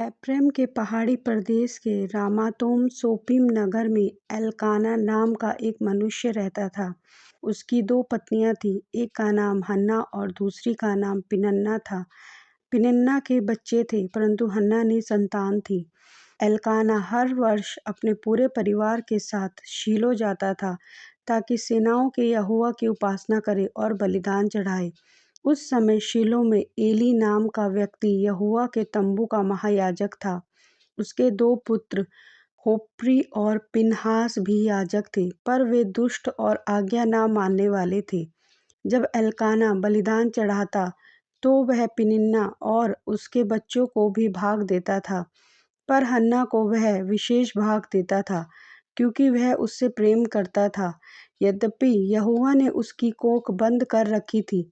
Ephraim के पहाड़ी प्रदेश के रामातोम सोपीम नगर में एल्काना नाम का एक मनुष्य रहता था। उसकी दो पत्नियां थीं, एक का नाम हन्ना और दूसरी का नाम पिनन्ना था। पिनन्ना के बच्चे थे, परंतु हन्ना निसंतान थी। एल्काना हर वर्ष अपने पूरे परिवार के साथ शीलो जाता था ताकि सेनाओं के यहोवा की उपासना करे और बलिदान चढ़ाए। उस समय शीलो में एली नाम का व्यक्ति यहोवा के तंबू का महायाजक था। उसके दो पुत्र होप्री और पिनहास भी याजक थे, पर वे दुष्ट और आज्ञा न मानने वाले थे। जब एल्काना बलिदान चढ़ाता तो वह पिनिन्ना और उसके बच्चों को भी भाग देता था, पर हन्ना को वह विशेष भाग देता था क्योंकि वह उससे प्रेम करता था। यद्यपि यहोवा ने उसकी कोख बंद कर रखी थी।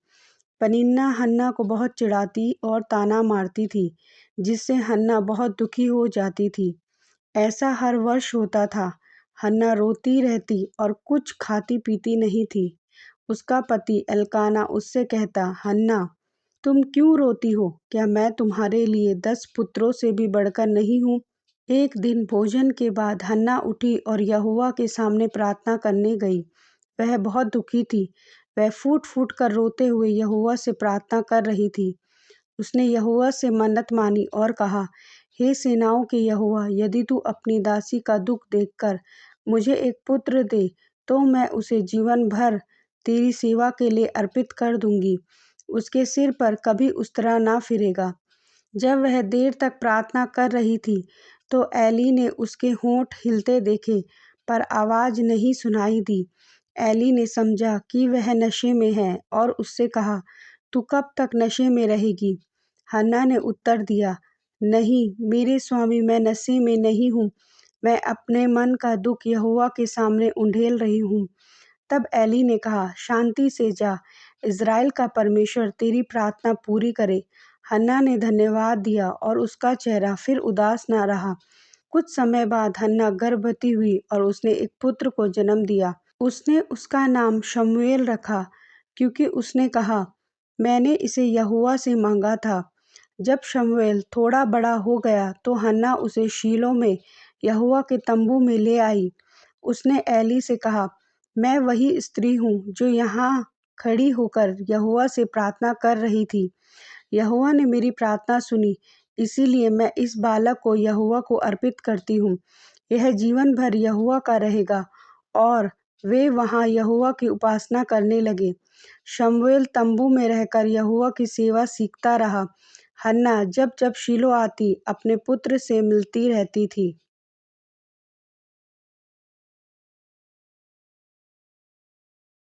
पनिन्ना हन्ना को बहुत चिढ़ाती और ताना मारती थी, जिससे हन्ना बहुत दुखी हो जाती थी। ऐसा हर वर्ष होता था। हन्ना रोती रहती और कुछ खाती पीती नहीं थी। उसका पति एल्काना उससे कहता, हन्ना, तुम क्यों रोती हो? क्या मैं तुम्हारे लिए 10 पुत्रों से भी बढ़कर नहीं हूँ? एक दिन भोजन के बाद हन्ना उठी और यहोवा के सामने प्रार्थना करने गई। वह बहुत दुखी थी। वह फूट फूट कर रोते हुए यहोवा से प्रार्थना कर रही थी। उसने यहोवा से मन्नत मानी और कहा, हे सेनाओं के यहोवा, यदि तू अपनी दासी का दुख देखकर मुझे एक पुत्र दे, तो मैं उसे जीवन भर तेरी सेवा के लिए अर्पित कर दूंगी। उसके सिर पर कभी उस्तरा ना फिरेगा। जब वह देर तक प्रार्थना कर रही थी, तो एली ने उसके होंठ हिलते देखे, पर आवाज़ नहीं सुनाई दी। एली ने समझा कि वह नशे में है और उससे कहा, तू कब तक नशे में रहेगी? हन्ना ने उत्तर दिया, नहीं मेरे स्वामी, मैं नशे में नहीं हूँ। मैं अपने मन का दुख यहोवा के सामने उंडेल रही हूँ। तब एली ने कहा, शांति से जा, इज़राइल का परमेश्वर तेरी प्रार्थना पूरी करे। हन्ना ने धन्यवाद दिया और उसका चेहरा फिर उदास न रहा। कुछ समय बाद हन्ना गर्भवती हुई और उसने एक पुत्र को जन्म दिया। उसने उसका नाम शमूएल रखा, क्योंकि उसने कहा, मैंने इसे यहोवा से मांगा था। जब शमूएल थोड़ा बड़ा हो गया तो हन्ना उसे शीलो में यहोवा के तंबू में ले आई। उसने एली से कहा, मैं वही स्त्री हूँ जो यहाँ खड़ी होकर यहोवा से प्रार्थना कर रही थी। यहोवा ने मेरी प्रार्थना सुनी, इसीलिए मैं इस बालक को यहोवा को अर्पित करती हूँ। यह जीवन भर यहोवा का रहेगा। और वे वहाँ यहोवा की उपासना करने लगे। शमूएल तंबू में रहकर यहोवा की सेवा सीखता रहा। हन्ना जब जब शीलो आती, अपने पुत्र से मिलती रहती थी।